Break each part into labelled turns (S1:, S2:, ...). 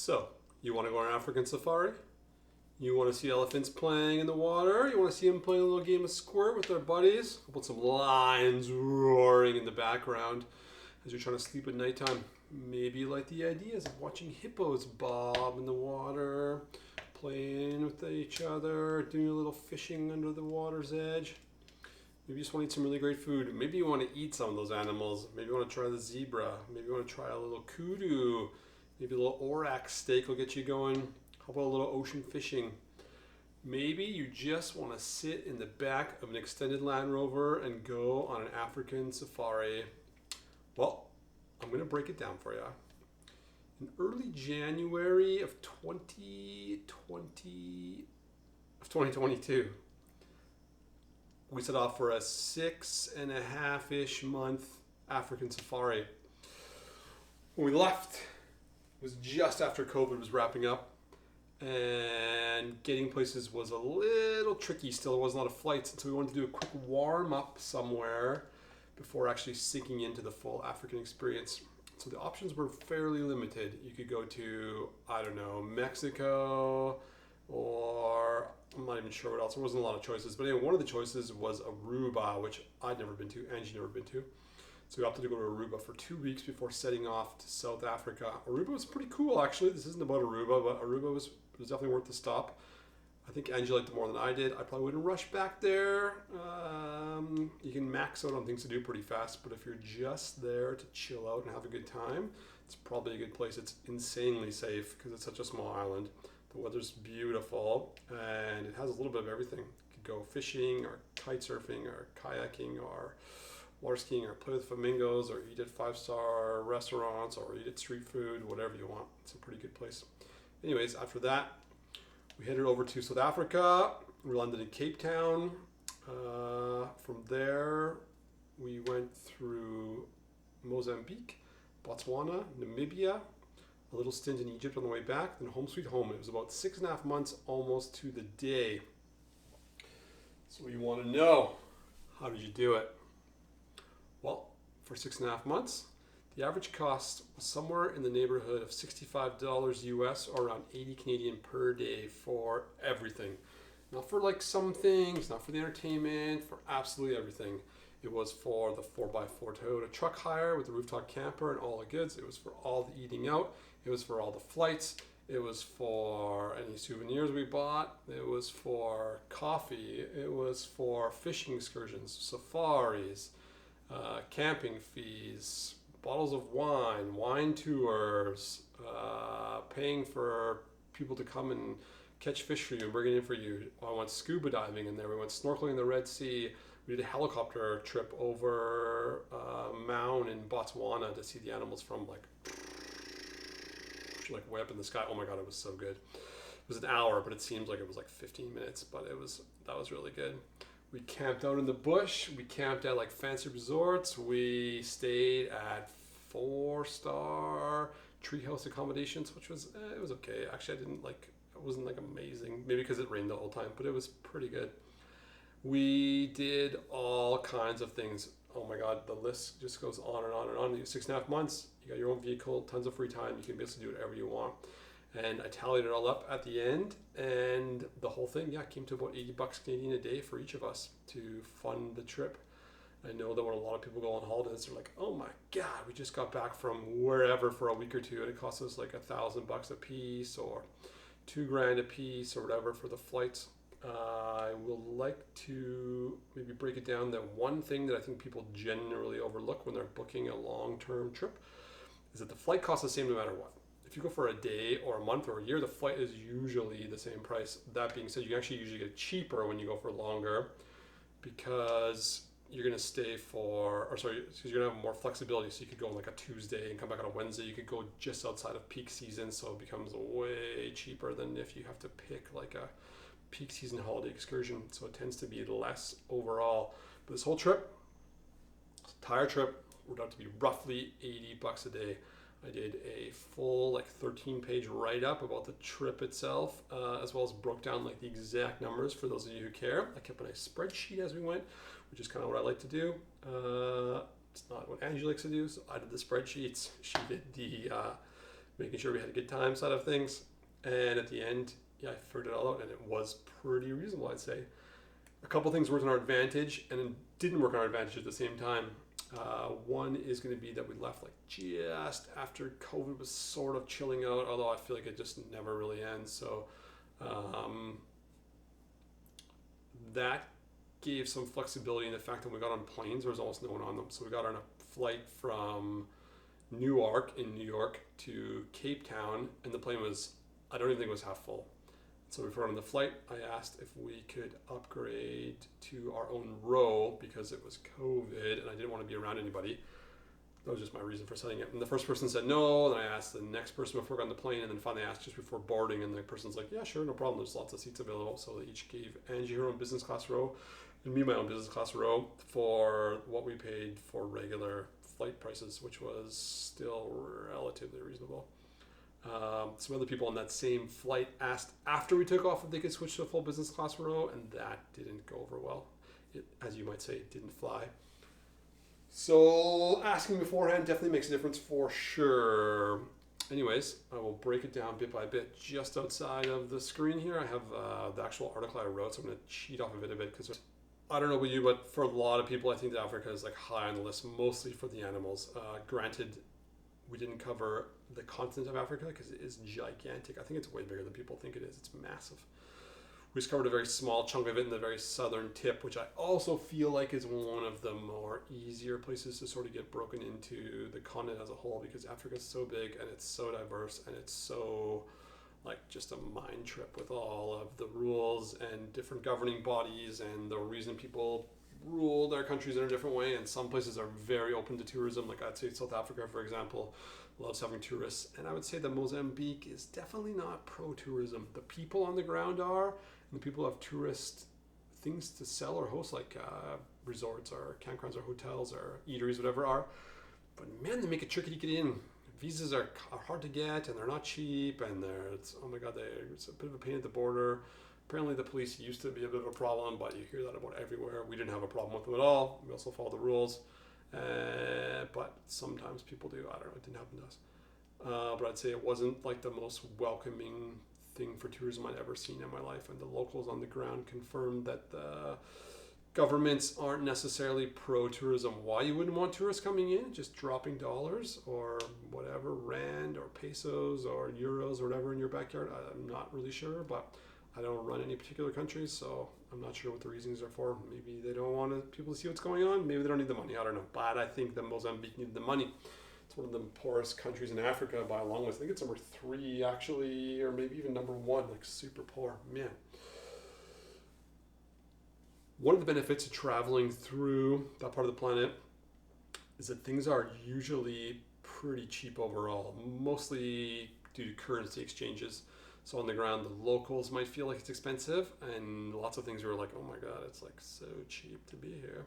S1: So, you want to go on an African safari? You want to see elephants playing in the water? You want to see them playing a little game of squirt with their buddies? How about some lions roaring in the background as you're trying to sleep at nighttime? Maybe you like the ideas of watching hippos bob in the water, playing with each other, doing a little fishing under the water's edge. Maybe you just want to eat some really great food. Maybe you want to eat some of those animals. Maybe you want to try the zebra. Maybe you want to try a little kudu. Maybe a little oryx steak will get you going. How about a little ocean fishing? Maybe you just want to sit in the back of an extended Land Rover and go on an African safari. Well, I'm going to break it down for you. In early January of 2022, we set off for a 6.5-ish month African safari. When we left, it was just after COVID was wrapping up, and getting places was a little tricky still. There wasn't a lot of flights, so we wanted to do a quick warm up somewhere before actually sinking into the full African experience. So the options were fairly limited. You could go to, I don't know, Mexico, or I'm not even sure what else. There wasn't a lot of choices. But anyway, one of the choices was Aruba, which I'd never been to, Angie'd never been to. So we opted to go to Aruba for 2 weeks before setting off to South Africa. Aruba was pretty cool, actually. This isn't about Aruba, but Aruba was definitely worth the stop. I think Angie liked it more than I did. I probably wouldn't rush back there. You can max out on things to do pretty fast, but if you're just there to chill out and have a good time, it's probably a good place. It's insanely safe because it's such a small island. The weather's beautiful, and it has a little bit of everything. You could go fishing, or kite surfing, or kayaking, or water skiing, or play with flamingos, or eat at 5-star restaurants, or eat at street food, whatever you want. It's a pretty good place. Anyways, after that, we headed over to South Africa. We landed in Cape Town. From there, we went through Mozambique, Botswana, Namibia, a little stint in Egypt on the way back, then home sweet home. It was about 6.5 months, almost to the day. So you want to know, how did you do it? Well, for 6.5 months, the average cost was somewhere in the neighborhood of $65 US, or around 80 Canadian per day for everything. Not for like some things, not for the entertainment, for absolutely everything. It was for the 4x4 Toyota truck hire with the rooftop camper and all the goods. It was for all the eating out. It was for all the flights. It was for any souvenirs we bought. It was for coffee. It was for fishing excursions, safaris, camping fees, bottles of wine, wine tours, paying for people to come and catch fish for you and bring it in for you. I went scuba diving in there. We went snorkeling in the Red Sea. We did a helicopter trip over Mound in Botswana to see the animals from like way up in the sky. Oh my God, it was so good. It was an hour, but it seems like it was like 15 minutes, but that was really good. We camped out in the bush. We camped at like fancy resorts. We stayed at 4-star treehouse accommodations, which was it was okay. Actually, it wasn't like amazing. Maybe because it rained the whole time, but it was pretty good. We did all kinds of things. Oh my God, the list just goes on and on and on. 6.5 months, you got your own vehicle, tons of free time. You can basically do whatever you want. And I tallied it all up at the end, and the whole thing, came to about $80 Canadian a day for each of us to fund the trip. I know that when a lot of people go on holidays, they're like, oh my God, we just got back from wherever for a week or two, and it cost us like $1,000 a piece, or $2,000 a piece, or whatever for the flights. I would like to maybe break it down that one thing that I think people generally overlook when they're booking a long-term trip is that the flight costs the same no matter what. If you go for a day or a month or a year, the flight is usually the same price. That being said, you actually usually get cheaper when you go for longer, because you're going to stay because you're going to have more flexibility. So you could go on like a Tuesday and come back on a Wednesday. You could go just outside of peak season, so it becomes way cheaper than if you have to pick like a peak season holiday excursion. So it tends to be less overall. But this whole trip, entire trip, worked out to be roughly $80 a day. I did a full 13-page write-up about the trip itself, as well as broke down like the exact numbers for those of you who care. I kept a nice spreadsheet as we went, which is kind of what I like to do. It's not what Angie likes to do, so I did the spreadsheets. She did the making sure we had a good time side of things. And at the end, yeah, I figured it all out, and it was pretty reasonable, I'd say. A couple things worked in our advantage, and it didn't work in our advantage at the same time. One is going to be that we left like just after COVID was sort of chilling out, although I feel like it just never really ends. So that gave some flexibility in the fact that when we got on planes, there was almost no one on them. So we got on a flight from Newark in New York to Cape Town, and the plane was, I don't even think it was half full. So before on the flight, I asked if we could upgrade to our own row because it was COVID and I didn't want to be around anybody. That was just my reason for setting it. And the first person said no, and I asked the next person before I got on the plane, and then finally asked just before boarding, and the person's like, yeah, sure, no problem. There's lots of seats available. So they each gave Angie her own business class row and me my own business class row for what we paid for regular flight prices, which was still relatively reasonable. Some other people on that same flight asked after we took off if they could switch to a full business class row, and that didn't go over well. It, as you might say, it didn't fly. So asking beforehand definitely makes a difference for sure. Anyways, I will break it down bit by bit. Just outside of the screen here, I have the actual article I wrote, so I'm going to cheat off of it a bit because I don't know about you, but for a lot of people, I think that Africa is like high on the list, mostly for the animals. Granted, we didn't cover the continent of Africa because it is gigantic. I think it's way bigger than people think it is. It's massive. We just covered a very small chunk of it in the very southern tip, which I also feel like is one of the more easier places to sort of get broken into the continent as a whole, because Africa is so big and it's so diverse and it's so like just a mind trip with all of the rules and different governing bodies and the reason people rule their countries in a different way. And some places are very open to tourism, like I'd say South Africa, for example, loves having tourists. And I would say that Mozambique is definitely not pro-tourism. The people on the ground are, and the people who have tourist things to sell or host, like resorts or campgrounds or hotels or eateries, whatever are. But man, they make it tricky to get in. Visas are hard to get, and they're not cheap, and it's a bit of a pain at the border. Apparently the police used to be a bit of a problem, but you hear that about everywhere. We didn't have a problem with them at all. We also follow the rules. But sometimes people do. I don't know, it didn't happen to us. But I'd say it wasn't like the most welcoming thing for tourism I'd ever seen in my life. And the locals on the ground confirmed that the governments aren't necessarily pro-tourism. Why you wouldn't want tourists coming in, just dropping dollars or whatever, rand or pesos or euros or whatever in your backyard, I'm not really sure, but I don't run any particular countries, so I'm not sure what the reasons are for. Maybe they don't want people to see what's going on. Maybe they don't need the money. I don't know. But I think that Mozambique needed the money. It's one of the poorest countries in Africa by a long way. I think it's number 3, actually, or maybe even number 1, like super poor. Man. One of the benefits of traveling through that part of the planet is that things are usually pretty cheap overall, mostly due to currency exchanges. So on the ground, the locals might feel like it's expensive, and lots of things are like, oh my God, it's like so cheap to be here.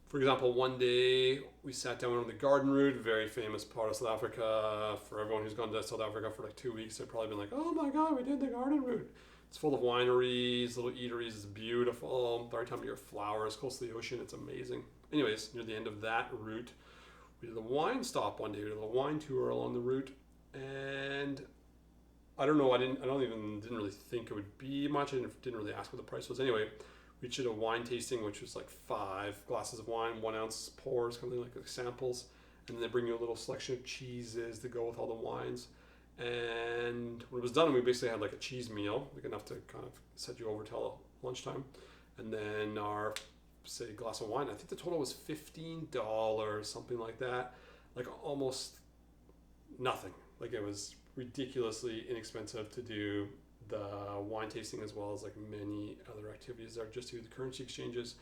S1: For example, one day we sat down on the garden route, very famous part of South Africa. For everyone who's gone to South Africa for like 2 weeks, they've probably been like, oh my God, we did the garden route. It's full of wineries, little eateries, it's beautiful. The right time of year, flowers, close to the ocean, it's amazing. Anyways, near the end of that route, we did a wine stop one day. We did a wine tour along the route, and I don't know, didn't really think it would be much. I didn't really ask what the price was. Anyway, we did a wine tasting, which was like 5 glasses of wine, 1 ounce pours, something like samples, and then they bring you a little selection of cheeses to go with all the wines. And when it was done, we basically had like a cheese meal, like enough to kind of set you over till lunchtime, and then our, say, glass of wine. I think the total was $15, something like that, like almost nothing. Like it was ridiculously inexpensive to do the wine tasting as well as like many other activities there just due to the currency exchanges.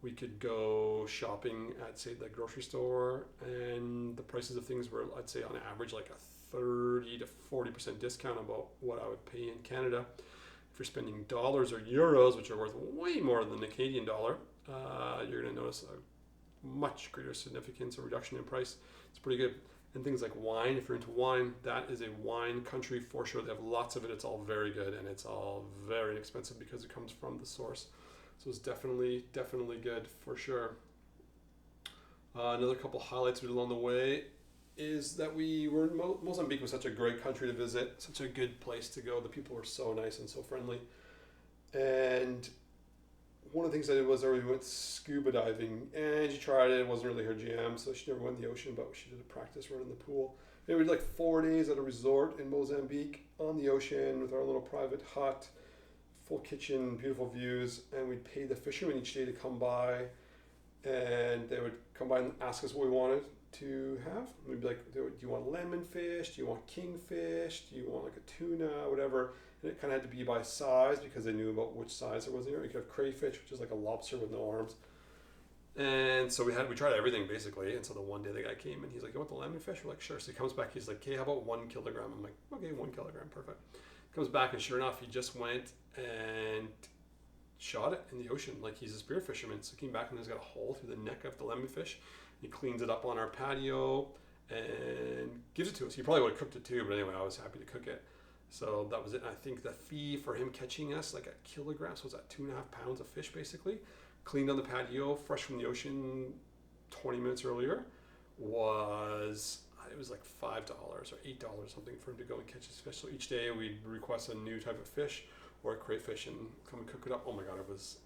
S1: We could go shopping at, say, the grocery store, and the prices of things were, I'd say, on average like a 30 to 40% discount about what I would pay in Canada. If you're spending dollars or euros, which are worth way more than the Canadian dollar, you're going to notice a much greater significance or reduction in price. It's pretty good. And things like wine, if you're into wine, that is a wine country for sure. They have lots of it. It's all very good, and it's all very expensive because it comes from the source. So it's definitely good for sure. Another couple highlights we did along the way. is that we were in Mozambique was such a great country to visit, such a good place to go. The people were so nice and so friendly. And one of the things I did was we went scuba diving, and she tried it. It wasn't really her jam, so she never went in the ocean, but she did a practice run in the pool. And we did like 4 days at a resort in Mozambique on the ocean with our little private hut, full kitchen, beautiful views, and we'd pay the fishermen each day to come by, and they would come by and ask us what we wanted to have. We'd be like, do you want lemon fish? Do you want kingfish? Do you want like a tuna? Whatever. And it kind of had to be by size because they knew about which size there was here. You could have crayfish, which is like a lobster with no arms. And so we tried everything basically. And so the one day the guy came and he's like, you want the lemon fish? We're like, sure. So he comes back, he's like, okay, how about 1 kilogram? I'm like, okay, 1 kilogram, perfect. Comes back and sure enough, he just went and shot it in the ocean. Like he's a spear fisherman. So he came back and he's got a hole through the neck of the lemon fish. He cleans it up on our patio and gives it to us. He probably would have cooked it too, but anyway, I was happy to cook it. So that was it. And I think the fee for him catching us, like a kilogram, so was that 2.5 pounds of fish basically, cleaned on the patio, fresh from the ocean 20 minutes earlier, it was like $5 or $8 something for him to go and catch his fish. So each day we'd request a new type of fish or a crayfish and come and cook it up. Oh my God, it was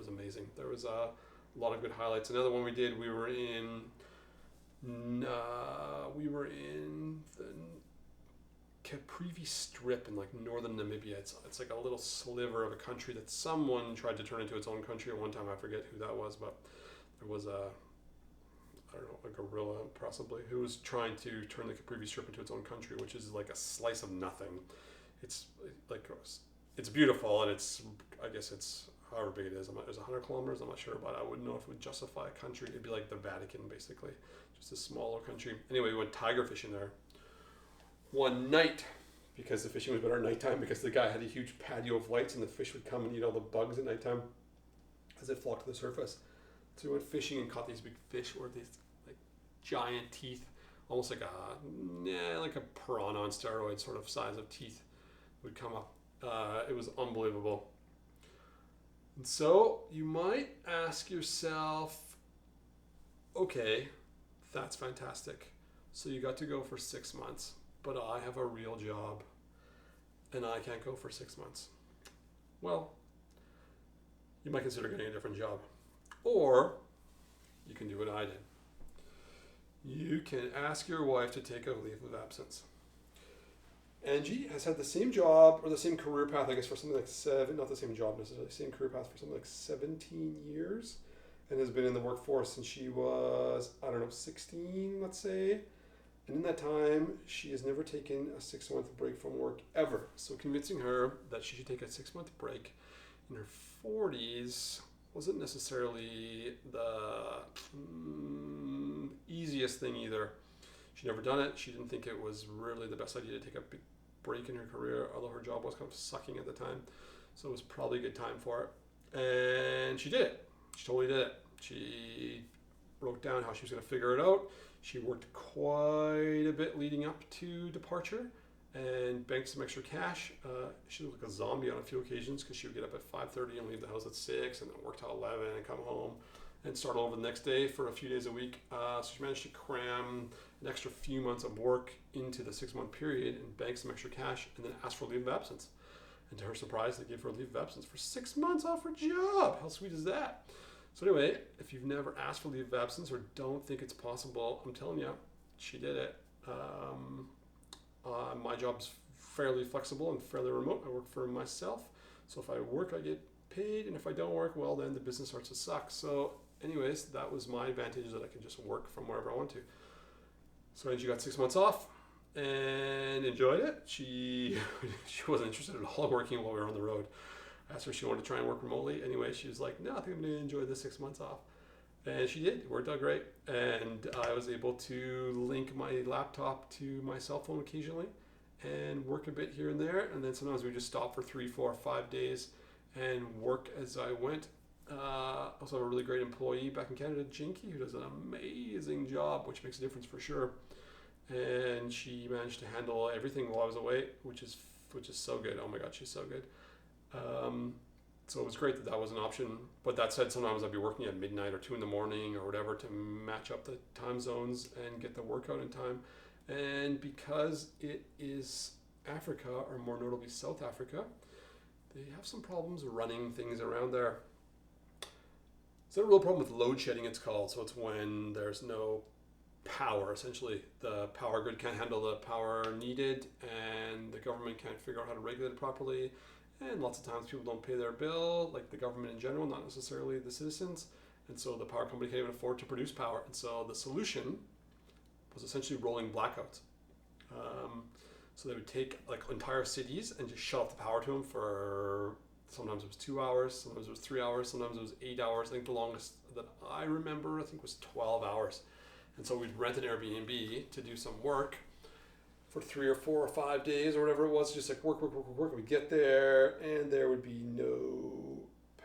S1: amazing. There was a lot of good highlights. Another one we did, we were in the 𝗔𝗯cie Strip in like northern Namibia. It's like a little sliver of a country that someone tried to turn into its own country at one time. I forget who that was, but there was a gorilla possibly who was trying to turn the 𝗔𝗶𝘅 Strip into its own country, which is like a slice of nothing. It's beautiful, and I guess it's however big it is. It's 100 kilometers. I'm not sure, but I wouldn't know if it would justify a country. It'd be like the Vatican, basically, just a smaller country. Anyway, we went tiger fishing there one night because the fishing was better at nighttime because the guy had a huge patio of lights and the fish would come and eat all the bugs at nighttime as they flock to the surface. So we went fishing and caught these big fish or these like giant teeth, almost like a piranha on steroids sort of size of teeth would come up. It was unbelievable. And so you might ask yourself, okay, that's fantastic. So you got to go for 6 months, but I have a real job and I can't go for 6 months. Well, you might consider getting a different job. Or you can do what I did. You can ask your wife to take a leave of absence. Angie has had the same job or the same career path, I guess, for something like not the same job necessarily, same career path for something like 17 years and has been in the workforce since she was, 16, let's say. And in that time, she has never taken a 6-month break from work ever. So convincing her that she should take a 6-month break in her 40s wasn't necessarily the easiest thing either. She'd never done it. She didn't think it was really the best idea to take a big break in her career, although her job was kind of sucking at the time. So it was probably a good time for it. And she did it. She totally did it. She wrote down how she was going to figure it out. She worked quite a bit leading up to departure and banked some extra cash. She looked like a zombie on a few occasions because she would get up at 5:30 and leave the house at 6 and then work till 11 and come home and start over the next day for a few days a week. So she managed to cram an extra few months of work into the 6-month period and bank some extra cash and then ask for leave of absence. And to her surprise, they gave her a leave of absence for 6 months off her job. How sweet is that? So anyway, if you've never asked for leave of absence or don't think it's possible, I'm telling you, she did it. My job's fairly flexible and fairly remote. I work for myself. So if I work, I get paid. And if I don't work, well, then the business starts to suck. So anyways, that was my advantage, that I could just work from wherever I want to. So Angie got 6 months off and enjoyed it. She wasn't interested at all in working while we were on the road. I asked her if she wanted to try and work remotely. Anyway, she was like, no, I think I'm going to enjoy the 6 months off. And she did. It worked out great. And I was able to link my laptop to my cell phone occasionally and work a bit here and there. And then sometimes we just stop for 3, 4, 5 days and work as I went. Also have a really great employee back in Canada, Jinky, who does an amazing job, which makes a difference for sure. And she managed to handle everything while I was away, which is so good. Oh my God, she's so good. So it was great that was an option. But that said, sometimes I'd be working at midnight or 2 in the morning or whatever to match up the time zones and get the workout in time. And because it is Africa, or more notably South Africa, they have some problems running things around there. It's not a real problem with load shedding, it's called. So it's when there's no power. Essentially, the power grid can't handle the power needed, and the government can't figure out how to regulate it properly. And lots of times people don't pay their bill, like the government in general, not necessarily the citizens. And so the power company can't even afford to produce power. And so the solution was essentially rolling blackouts. So they would take like entire cities and just shut off the power to them for, sometimes it was 2 hours, sometimes it was 3 hours, sometimes it was 8 hours. I think the longest that I remember, I think, was 12 hours. And so we'd rent an Airbnb to do some work for 3 or 4 or 5 days or whatever it was, just like work. We'd get there and there would be no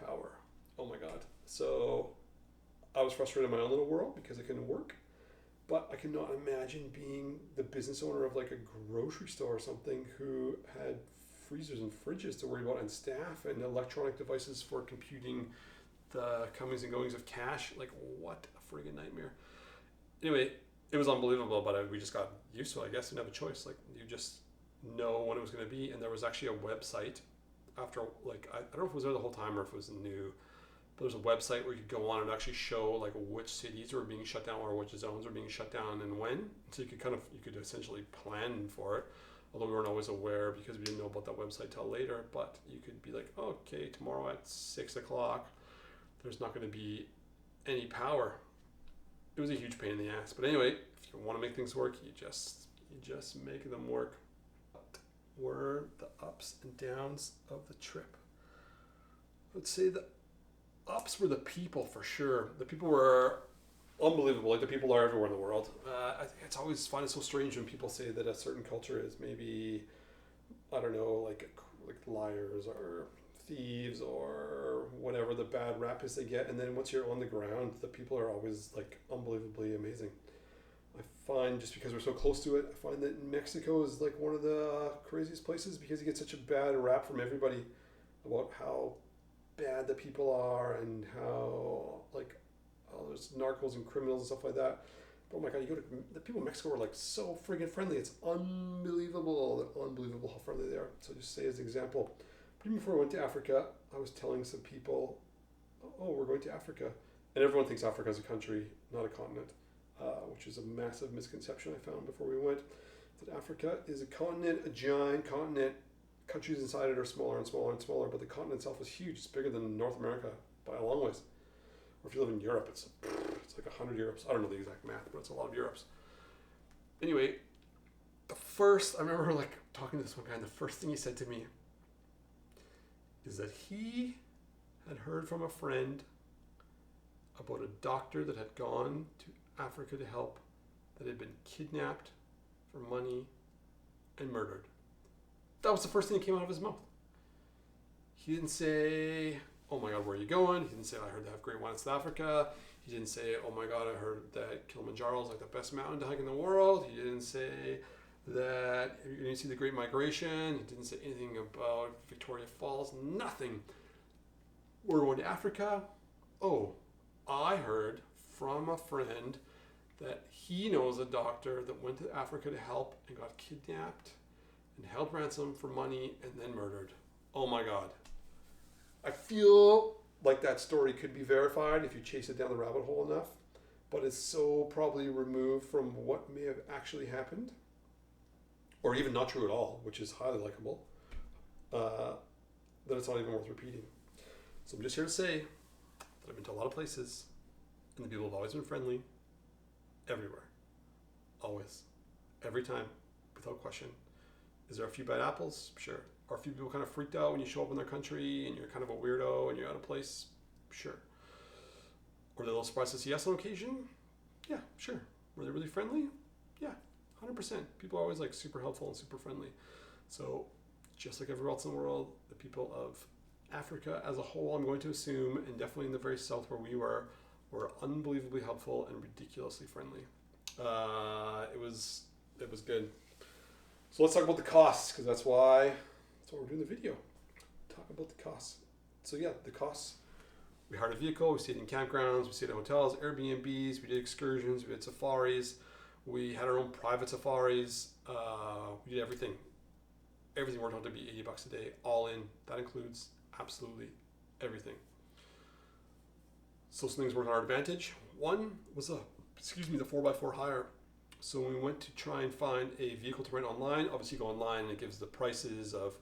S1: power. Oh my God. So I was frustrated in my own little world because I couldn't work. But I cannot imagine being the business owner of like a grocery store or something who had freezers and fridges to worry about, and staff and electronic devices for computing the comings and goings of cash. Like, what a friggin' nightmare. Anyway, it was unbelievable, but we just got used to it. I guess you didn't have a choice. Like, you just know when it was going to be. And there was actually a website after, like, I don't know if it was there the whole time or if it was new. But there's a website where you could go on and actually show like which cities were being shut down or which zones were being shut down and when. So you could essentially plan for it. Although we weren't always aware because we didn't know about that website till later. But you could be like, oh, okay, tomorrow at 6 o'clock, there's not going to be any power. It was a huge pain in the ass. But anyway, if you want to make things work, you just make them work. What were the ups and downs of the trip? I would say that ups were the people, for sure. The people were unbelievable. Like, the people are everywhere in the world. I think it's always find it so strange when people say that a certain culture is maybe, I don't know, like liars or thieves or whatever the bad rap is they get, and then once you're on the ground, the people are always like unbelievably amazing. I find, just because we're so close to it, I find that Mexico is like one of the craziest places because you get such a bad rap from everybody about how bad the people are and how like, oh, there's narcos and criminals and stuff like that. But oh my God, you go to the people in Mexico are like so friggin' friendly. It's unbelievable how friendly they are. So just say as an example, but even before I went to Africa, I was telling some people, oh, we're going to Africa. And everyone thinks Africa is a country, not a continent, which is a massive misconception I found before we went. That Africa is a continent, a giant continent. Countries inside it are smaller and smaller and smaller, but the continent itself is huge. It's bigger than North America by a long ways. Or if you live in Europe, it's like 100 Europes. I don't know the exact math, but it's a lot of Europes. Anyway, I remember like talking to this one guy, and the first thing he said to me is that he had heard from a friend about a doctor that had gone to Africa to help, that had been kidnapped for money and murdered. That was the first thing that came out of his mouth. He didn't say, oh my God, where are you going? He didn't say, I heard they have great wine in South Africa. He didn't say, oh my God, I heard that 𝗔𝗯न्छ𝘂𝗁 is like the best mountain to hike in the world. He didn't say that you're going to see the Great Migration. He didn't say anything about Victoria Falls. Nothing. We're going to Africa. Oh, I heard from a friend that he knows a doctor that went to Africa to help and got kidnapped and held ransom for money and then murdered. Oh my God. I feel like that story could be verified if you chase it down the rabbit hole enough, but it's so probably removed from what may have actually happened, or even not true at all, which is highly likable, that it's not even worth repeating. So I'm just here to say that I've been to a lot of places, and the people have always been friendly, everywhere, always, every time, without question. Is there a few bad apples? Sure. Are a few people kind of freaked out when you show up in their country and you're kind of a weirdo and you're out of place? Sure. Were they a little surprised to see us on occasion? Yeah, sure. Were they really friendly? Yeah, 100%. People are always like super helpful and super friendly. So just like everywhere else in the world, the people of Africa as a whole, I'm going to assume, and definitely in the very south where we were unbelievably helpful and ridiculously friendly. It was good. So let's talk about the costs, because that's why we're doing the video. Talk about the costs. So yeah, the costs. We hired a vehicle, we stayed in campgrounds, we stayed at hotels, Airbnbs, we did excursions, we did safaris, We had our own private safaris. We did everything. Everything worked out to be $80 a day, all in. That includes absolutely everything. So some things worked in our advantage. One was the 4x4 hire. So when we went to try and find a vehicle to rent online, obviously you go online and it gives the prices of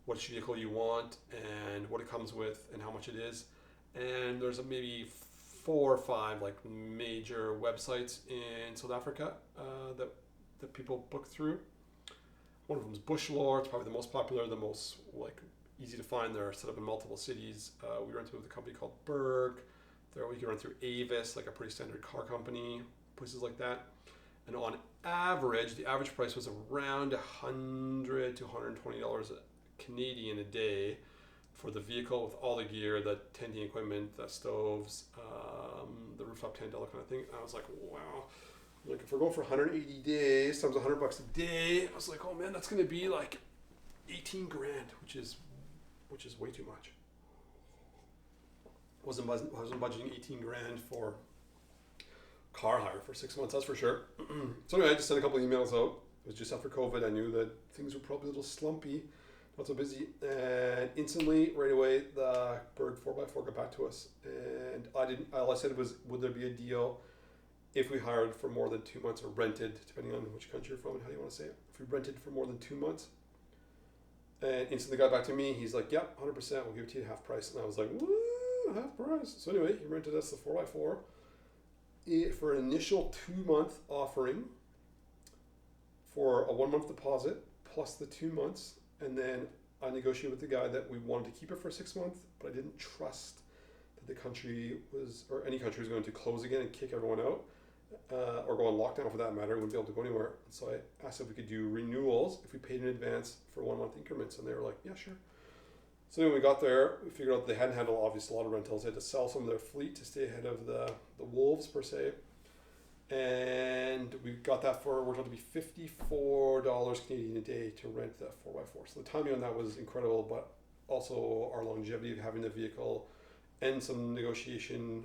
S1: which vehicle you want and what it comes with and how much it is. And there's maybe 4 or 5 like major websites in South Africa that people book through. One of them is Bushlore. It's probably the most popular, the most like easy to find. They're set up in multiple cities. We rented with a company called Berg. There we can run through Avis, like a pretty standard car company, places like that. And on average, the average price was around $100 to $120 Canadian a day for the vehicle with all the gear, the tenting equipment, the stoves, the rooftop tent, all that kind of thing. And I was like, wow. Like if we're going for 180 days times $100 a day, I was like, oh man, that's going to be like 18 grand, which is way too much. Wasn't budgeting 18 grand for car hire for 6 months, that's for sure. So anyway, I just sent a couple of emails out. It was just after COVID. I knew that things were probably a little slumpy, not so busy. And instantly, right away, the Berg 4x4 got back to us. And all I said was, would there be a deal if we hired for more than 2 months or rented, depending on which country you're from and how you want to say it. If we rented for more than 2 months. And instantly got back to me. He's like, yep, 100%, we'll give it to you half price. And I was like, woo, half price. So anyway, he rented us the 4x4 for an initial 2-month offering for a 1-month deposit plus the 2 months. And then I negotiated with the guy that we wanted to keep it for 6 months, but I didn't trust that the country was, or any country was going to close again and kick everyone out, or go on lockdown for that matter. We wouldn't be able to go anywhere. And so I asked if we could do renewals if we paid in advance for 1-month increments. And they were like, yeah, sure. So when we got there, we figured out they hadn't had obviously a lot of rentals. They had to sell some of their fleet to stay ahead of the wolves per se. And we got that worked out to be $54 Canadian a day to rent the 4x4. So the timing on that was incredible, but also our longevity of having the vehicle and some negotiation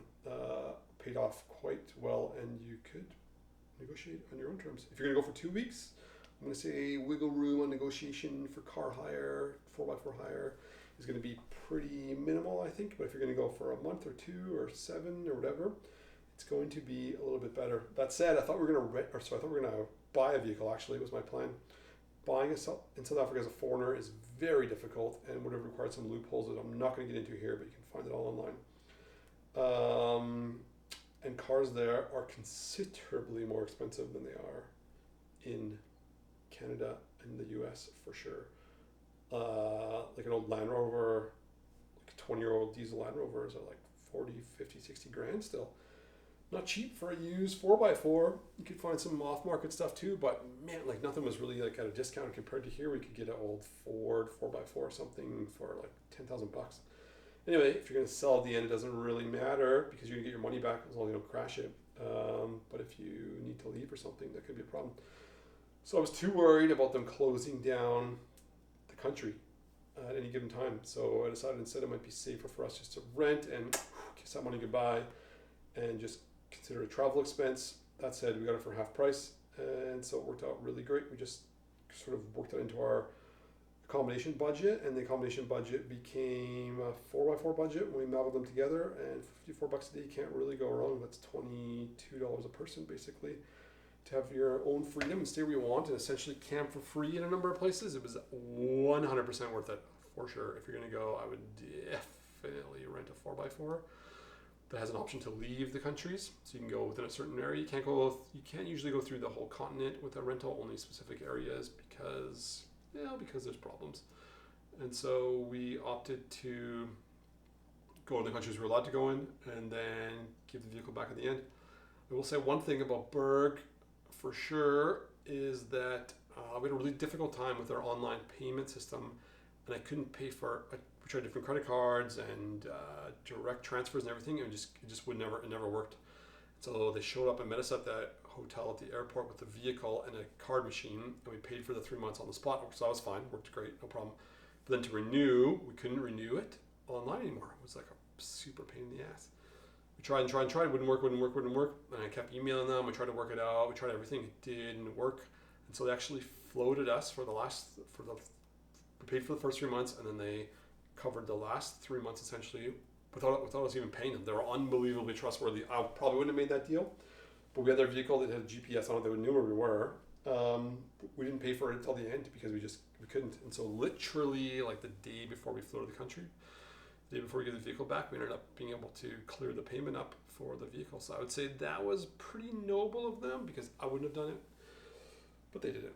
S1: paid off quite well, and you could negotiate on your own terms. If you're going to go for 2 weeks, I'm going to say wiggle room on negotiation for car hire, 4x4 hire is going to be pretty minimal, I think. But if you're going to go for a month or 2 or 7 or whatever, it's going to be a little bit better. That said, I thought we were going to buy a vehicle. Actually, was my plan. Buying in South Africa as a foreigner is very difficult and would have required some loopholes that I'm not going to get into here, but you can find it all online. And cars there are considerably more expensive than they are in Canada and the US for sure. Like an old Land Rover, like a 20-year-old diesel Land Rovers are like 40, 50, 60 grand still. Not cheap for a used 4x4. You could find some off-market stuff too, but man, like nothing was really like at a discount compared to here. We could get an old Ford 4x4 or something for like $10,000. Anyway, if you're going to sell at the end, it doesn't really matter because you're going to get your money back as long as you don't crash it. But if you need to leave or something, that could be a problem. So I was too worried about them closing down the country at any given time. So I decided instead it might be safer for us just to rent and kiss that money goodbye and just consider it a travel expense. That said, we got it for half price, and so it worked out really great. We just sort of worked that into our accommodation budget, and the accommodation budget became a 4x4 budget when we melded them together, and $54 a day, you can't really go wrong. That's $22 a person basically to have your own freedom and stay where you want and essentially camp for free in a number of places. It was 100% worth it for sure. If you're going to go, I would definitely rent a 4x4 that has an option to leave the countries, so you can go within a certain area. You can't usually go through the whole continent with a rental, only specific areas because there's problems. And so we opted to go in the countries we're allowed to go in and then give the vehicle back at the end. I will say one thing about Berg for sure is that we had a really difficult time with our online payment system, and I couldn't pay for we tried different credit cards and direct transfers and everything, and it never worked. So they showed up and met us at the hotel at the airport with the vehicle and a card machine, and we paid for the 3 months on the spot, so that was fine, worked great, no problem. But then to renew, we couldn't renew it online anymore. It was like a super pain in the ass. We tried, wouldn't work. And I kept emailing them. We tried to work it out. We tried everything. It didn't work. And so they actually floated us we paid for the first 3 months, and then they covered the last 3 months essentially without us even paying them. They were unbelievably trustworthy. I probably wouldn't have made that deal, but we had their vehicle that had a GPS on it. They knew where we were. We didn't pay for it until the end because we couldn't. And so literally like the day before we flew to the country, the day before we gave the vehicle back, we ended up being able to clear the payment up for the vehicle. So I would say that was pretty noble of them because I wouldn't have done it, but they did it.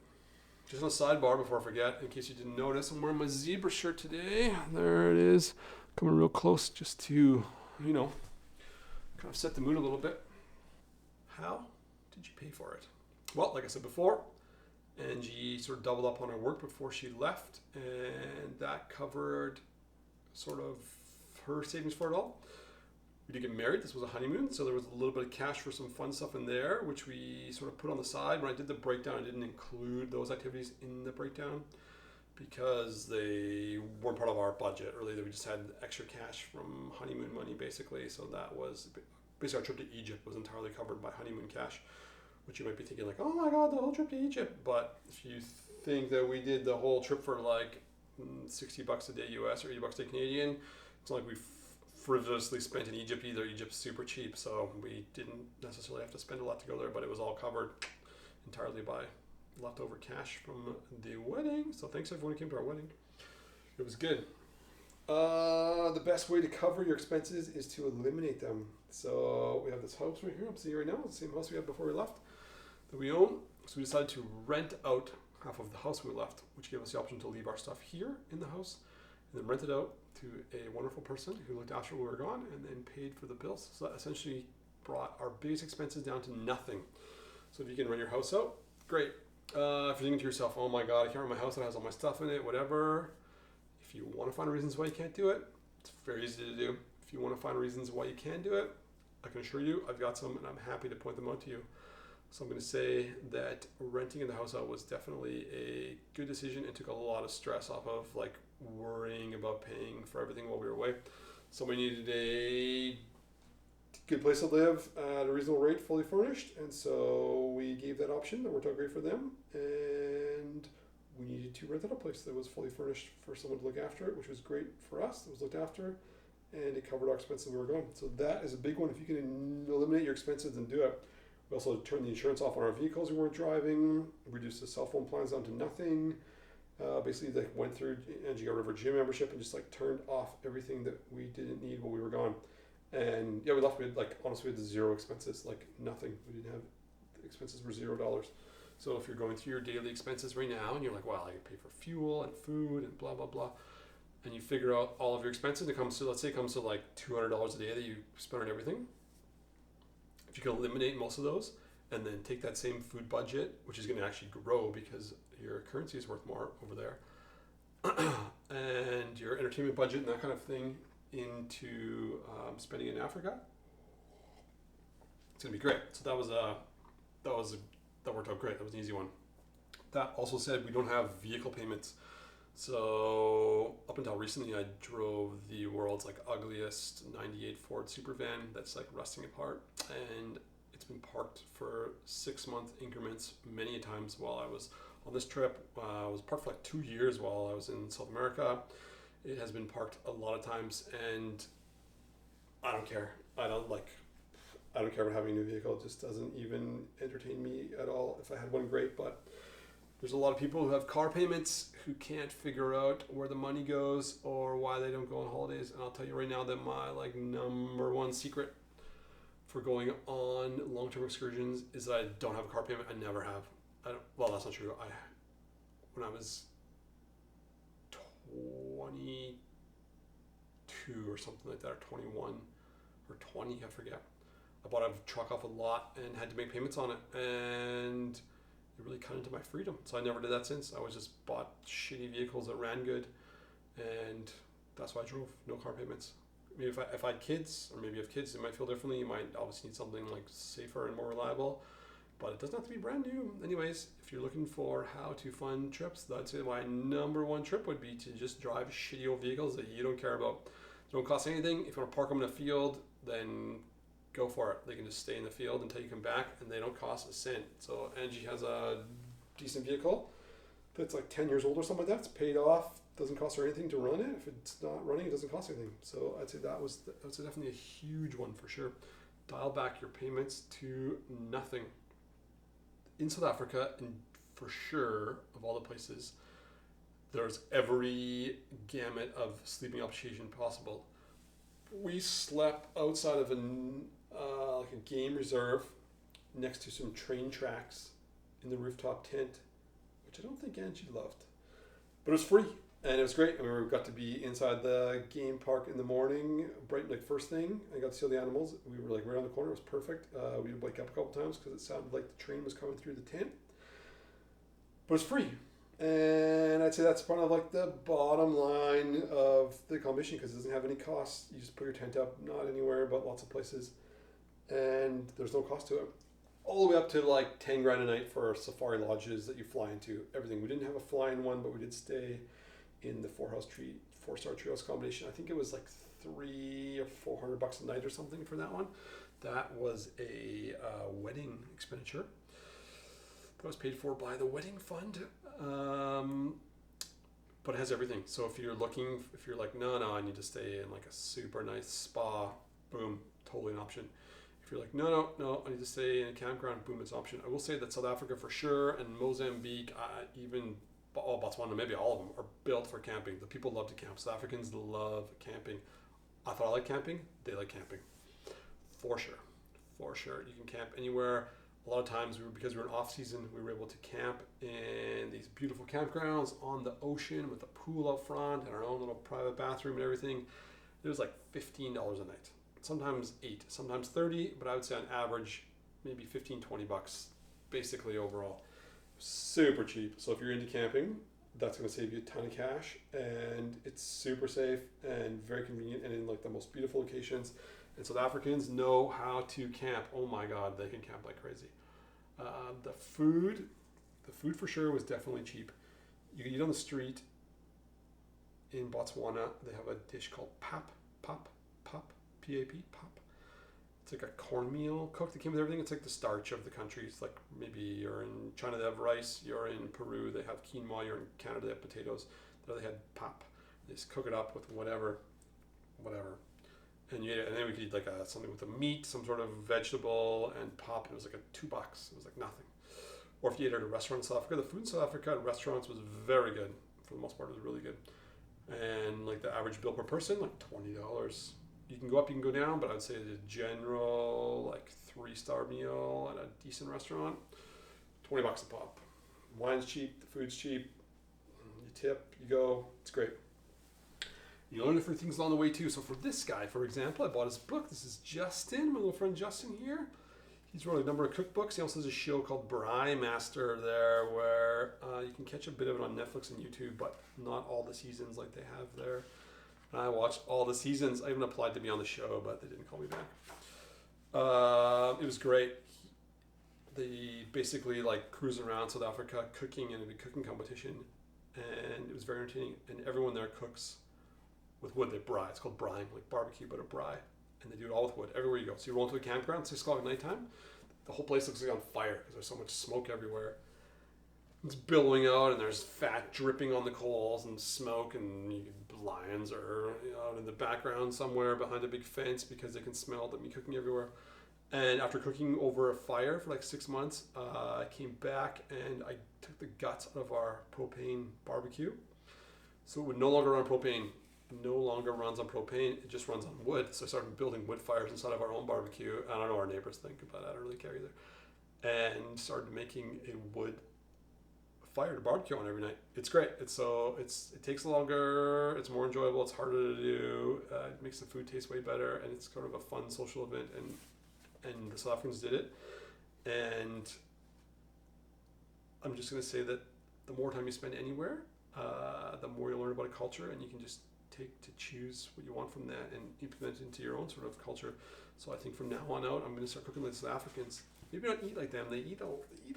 S1: Just on a sidebar before I forget, in case you didn't notice, I'm wearing my zebra shirt today. There it is, coming real close just to, kind of set the mood a little bit. How did you pay for it? Well, like I said before, Angie sort of doubled up on her work before she left, and that covered sort of her savings for it all. We did get married. This was a honeymoon, so there was a little bit of cash for some fun stuff in there, which we sort of put on the side. When I did the breakdown, I didn't include those activities in the breakdown because they weren't part of our budget. Really, we just had extra cash from honeymoon money, basically. So that was basically our trip to Egypt was entirely covered by honeymoon cash, which you might be thinking like, oh my God, the whole trip to Egypt. But if you think that we did the whole trip for like $60 a day US or $80 a day Canadian, it's not like we frivolously spent in Egypt either. Egypt's super cheap, so we didn't necessarily have to spend a lot to go there, but it was all covered entirely by leftover cash from the wedding. So thanks everyone who came to our wedding. It was good. The best way to cover your expenses is to eliminate them. So we have this house right here. I'm seeing right now. It's the same house we had before we left that we own. So we decided to rent out half of the house we left, which gave us the option to leave our stuff here in the house and then rent it out to a wonderful person who looked after when we were gone and then paid for the bills. So that essentially brought our biggest expenses down to nothing. So if you can rent your house out, great. If you're thinking to yourself, oh my God, I can't rent my house, it has all my stuff in it, whatever. If you want to find reasons why you can't do it, it's very easy to do. If you want to find reasons why you can do it, I can assure you I've got some and I'm happy to point them out to you. So I'm going to say that renting the house out was definitely a good decision and took a lot of stress off of like worrying about paying for everything while we were away. Somebody needed a good place to live at a reasonable rate, fully furnished, and so we gave that option. That worked out great for them, and we needed to rent out a place that was fully furnished for someone to look after it, which was great for us. It was looked after, and it covered our expenses when we were gone. So that is a big one. If you can eliminate your expenses, then do it. We also turned the insurance off on our vehicles we weren't driving, reduced the cell phone plans down to nothing. Basically, like went through and got rid of our gym membership and just like turned off everything that we didn't need while we were gone. And yeah, we left with like honestly we had zero expenses, like nothing. We didn't have expenses were $0. So if you're going through your daily expenses right now and you're like, well, I pay for fuel and food and blah blah blah, and you figure out all of your expenses, it comes to like $200 a day that you spend on everything. If you can eliminate most of those and then take that same food budget, which is going to actually grow because your currency is worth more over there, and your entertainment budget and that kind of thing into spending in Africa, it's going to be great. So that worked out great. That was an easy one. That also said, we don't have vehicle payments. So up until recently, I drove the world's like ugliest '98 Ford Supervan that's like rusting apart, and it's been parked for 6-month increments many times while I was on this trip. I was parked for like 2 years while I was in South America. It has been parked a lot of times, and I don't care. I don't care about having a new vehicle. It just doesn't even entertain me at all. If I had one, great, but there's a lot of people who have car payments who can't figure out where the money goes or why they don't go on holidays. And I'll tell you right now that my like number one secret for going on long-term excursions is that I don't have a car payment. I never have. Well, that's not true. When I was 22 or something like that, or 21 or 20, I forget, I bought a truck off a lot and had to make payments on it, and it really cut into my freedom. So I never did that since. I always just bought shitty vehicles that ran good, and that's why I drove. No car payments. Maybe if I had kids, or maybe you have kids, it might feel differently. You might obviously need something like safer and more reliable, but it doesn't have to be brand new. Anyways, if you're looking for how to fund trips, that's my number one trip would be to just drive shitty old vehicles that you don't care about. They don't cost anything. If you want to park them in a field, then go for it. They can just stay in the field until you come back, and they don't cost a cent. So Angie has a decent vehicle that's like 10 years old or something like that. It's paid off. Doesn't cost her anything to run it. If it's not running, it doesn't cost anything. So I'd say that's definitely a huge one for sure. Dial back your payments to nothing. In South Africa, and for sure, of all the places, there's every gamut of sleeping application possible. We slept outside of like a game reserve next to some train tracks in the rooftop tent, which I don't think Angie loved. But it was free, and it was great. I mean, we got to be inside the game park in the morning, bright, like first thing. I got to see all the animals. We were like right on the corner. It was perfect. We would wake up a couple times because it sounded like the train was coming through the tent. But it's free. And I'd say that's part of like the bottom line of the accommodation because it doesn't have any costs. You just put your tent up, not anywhere, but lots of places. And there's no cost to it. All the way up to like 10 grand a night for safari lodges that you fly into, everything. We didn't have a fly-in one, but we did stay in the four-star treehouse accommodation. I think it was like $300 or $400 a night or something for that one. That was a wedding expenditure. That was paid for by the wedding fund. But it has everything. So if you're like, no, I need to stay in like a super nice spa, boom, totally an option. If you're like, no, I need to stay in a campground, boom, it's an option. I will say that South Africa for sure, and Mozambique, even Botswana, maybe all of them, are built for camping. The people love to camp. South Africans love camping. I thought I liked camping. They like camping. For sure. You can camp anywhere. A lot of times, because we were in off-season, we were able to camp in these beautiful campgrounds on the ocean with a pool out front and our own little private bathroom and everything. It was like $15 a night. Sometimes $8, sometimes $30, but I would say on average, maybe $15-$20 basically overall. Super cheap. So if you're into camping, that's going to save you a ton of cash, and it's super safe and very convenient and in like the most beautiful locations. And South Africans know how to camp. Oh my God, they can camp like crazy. The food for sure was definitely cheap. You can eat on the street in Botswana. They have a dish called pap, P-A-P, pap. It's like a cornmeal cooked. It came with everything. It's like the starch of the country. It's like maybe you're in China, they have rice. You're in Peru, they have quinoa. You're in Canada, they have potatoes. There they had pap. They just cook it up with whatever. And then we could eat like something with a meat, some sort of vegetable, and pop. It was like $2. It was like nothing. Or if you ate at a restaurant in South Africa, the food in South Africa at restaurants was very good. For the most part, it was really good. And like the average bill per person, like $20. You can go up, you can go down, but I'd say the general like 3-star meal at a decent restaurant, $20 a pop. Wine's cheap, the food's cheap. You tip, you go. It's great. You learn a few things along the way too. So for this guy, for example, I bought his book. This is Justin, my little friend Justin here. He's wrote a number of cookbooks. He also has a show called Braai Master there, where you can catch a bit of it on Netflix and YouTube, but not all the seasons like they have there. And I watched all the seasons. I even applied to be on the show, but they didn't call me back. It was great. They basically like cruise around South Africa cooking in a big cooking competition, and it was very entertaining. And everyone there cooks with wood. They braai. It's called braaiing, like barbecue, but a braai. And they do it all with wood everywhere you go. So you roll into a campground, 6 o'clock at nighttime, the whole place looks like on fire because there's so much smoke everywhere. It's billowing out, and there's fat dripping on the coals and smoke, and lions are out in the background somewhere behind a big fence because they can smell the meat cooking everywhere. And after cooking over a fire for like 6 months, I came back and I took the guts out of our propane barbecue. So it would no longer run propane. No longer runs on propane, it just runs on wood. So I started building wood fires inside of our own barbecue. I don't know what our neighbors think about it, I don't really care either. And started making a wood fire to barbecue on every night. It's great. It takes longer, it's more enjoyable, it's harder to do, it makes the food taste way better, and it's kind of a fun social event, and the South Africans did it. And I'm just going to say that the more time you spend anywhere, the more you learn about a culture, and you can just take to choose what you want from that and implement it into your own sort of culture. So I think from now on out, I'm going to start cooking like South Africans. Maybe not eat like them. They eat a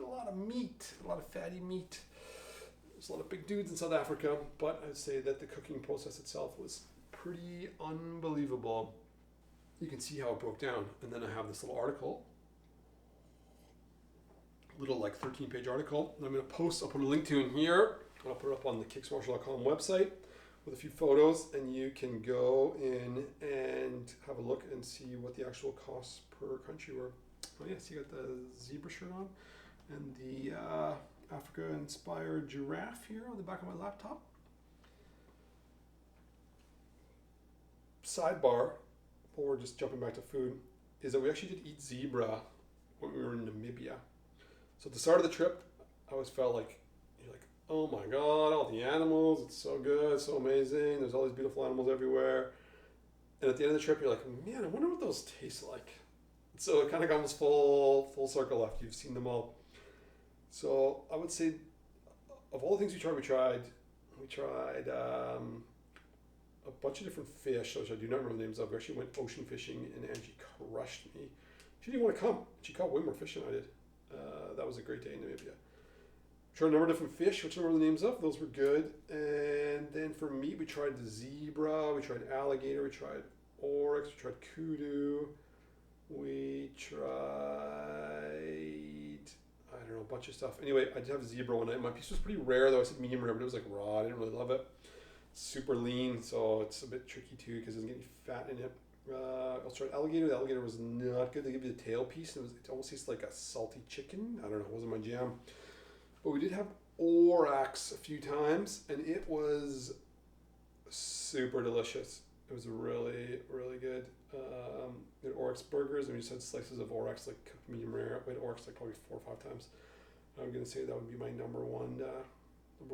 S1: lot of meat, a lot of fatty meat. There's a lot of big dudes in South Africa, but I'd say that the cooking process itself was pretty unbelievable. you can see how it broke down. And then I have this little article, little like 13-page article. And I'm going to post, I'll put a link to in here. I'll put it up on the 𝗂𝗂𝘂 website with a few photos, and you can go in and have a look and see what the actual costs per country were. Oh yes, you got the zebra shirt on and the Africa-inspired giraffe here on the back of my laptop. Sidebar, before we're just jumping back to food, is that we actually did eat zebra when we were in Namibia. So at the start of the trip, I always felt like, you're like, oh my God, all the animals, it's so good, so amazing. There's all these beautiful animals everywhere. And at the end of the trip, you're like, man, I wonder what those taste like. So it kind of comes full circle after you've seen them all. So I would say, of all the things we tried a bunch of different fish, which I do not remember the names of. We actually went ocean fishing, and Angie crushed me. She didn't want to come. She caught way more fish than I did. That was a great day in Namibia. Tried a number of different fish, which I don't remember the names of. Those were good. And then for meat, we tried the zebra, we tried alligator, we tried oryx, we tried kudu, we tried, I don't know, a bunch of stuff. Anyway, I did have zebra one night. My piece was pretty rare, though. I said medium rare, but it was like raw. I didn't really love it. Super lean, so it's a bit tricky too because it doesn't get any fat in it. I also tried alligator. The alligator was not good. They give you the tail piece, and it almost tastes like a salty chicken. I don't know, it wasn't my jam. But we did have oryx a few times, and it was super delicious. It was really, really good. We had oryx burgers, and we just had slices of oryx, like cooked medium rare. We had oryx like probably 4 or 5 times. I'm going to say that would be my number one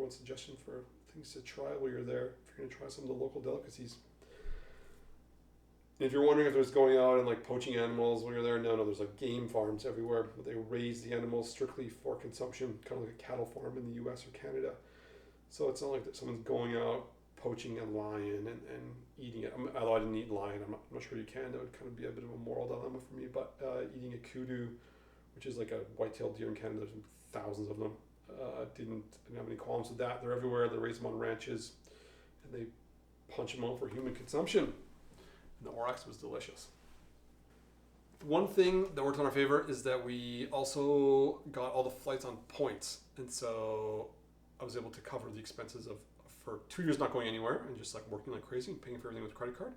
S1: suggestion for things to try while you're there, if you're going to try some of the local delicacies. And if you're wondering if there's going out and like poaching animals when you're there, no, there's like game farms everywhere. They raise the animals strictly for consumption, kind of like a cattle farm in the US or Canada. So it's not like that someone's going out poaching a lion and eating it. Although I didn't eat lion, I'm not sure you can. That would kind of be a bit of a moral dilemma for me. But eating a kudu, which is like a white-tailed deer in Canada, there's thousands of them. Didn't have any qualms with that. They're everywhere. They raise them on ranches, and they punch them out for human consumption. And the oryx was delicious. One thing that worked in our favor is that we also got all the flights on points, and so I was able to cover the expenses for 2 years not going anywhere and just like working like crazy and paying for everything with a credit card.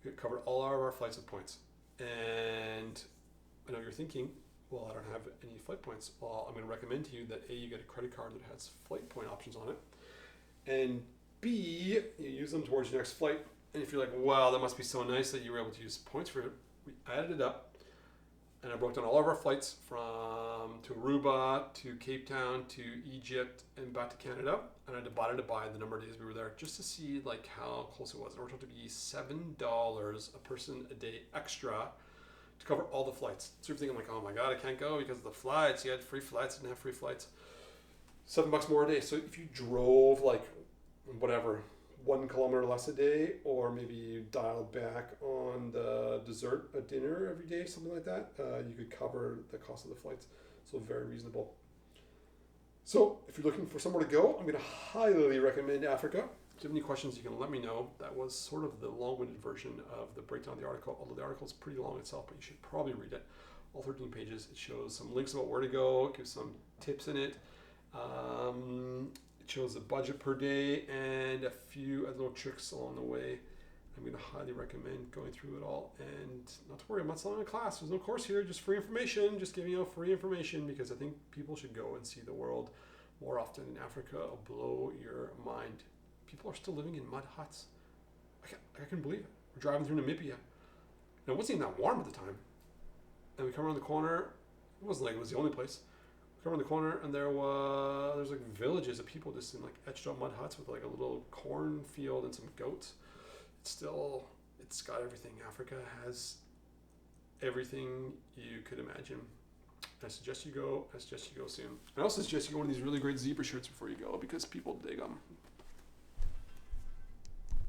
S1: We covered all of our flights with points. And I know you're thinking, well, I don't have any flight points. Well, I'm going to recommend to you that A, you get a credit card that has flight point options on it, and B, you use them towards your next flight. And if you're like, wow, that must be so nice that you were able to use points for it, we added it up, and I broke down all of our flights to Aruba, to Cape Town, to Egypt, and back to Canada, and I divided it by the number of days we were there just to see like how close it was. It worked out to be $7 a person a day extra to cover all the flights. So you're thinking like, oh my God, I can't go because of the flights. You had free flights, didn't have free flights. $7 more a day. So if you drove like whatever, 1 kilometer less a day, or maybe you dialed back on the dessert at dinner every day, something like that, you could cover the cost of the flights. So very reasonable. So if you're looking for somewhere to go, I'm going to highly recommend Africa. If you have any questions, you can let me know. That was sort of the long-winded version of the breakdown of the article, although the article is pretty long itself, but you should probably read it. All 13 pages. It shows some links about where to go, it gives some tips in it. It shows the budget per day and a few little tricks along the way. I'm going to highly recommend going through it all. And not to worry, I'm not selling a class. There's no course here, just free information, just giving out free information because I think people should go and see the world more often in Africa. It'll blow your mind. People are still living in mud huts. I couldn't believe it. We're driving through Namibia. And it wasn't even that warm at the time. And we come around the corner. It wasn't like it was the only place. We come around the corner and there's like villages of people just in like etched out mud huts with like a little cornfield and some goats. It's got everything. Africa has everything you could imagine. I suggest you go soon. I also suggest you go to these really great zebra shirts before you go because people dig them.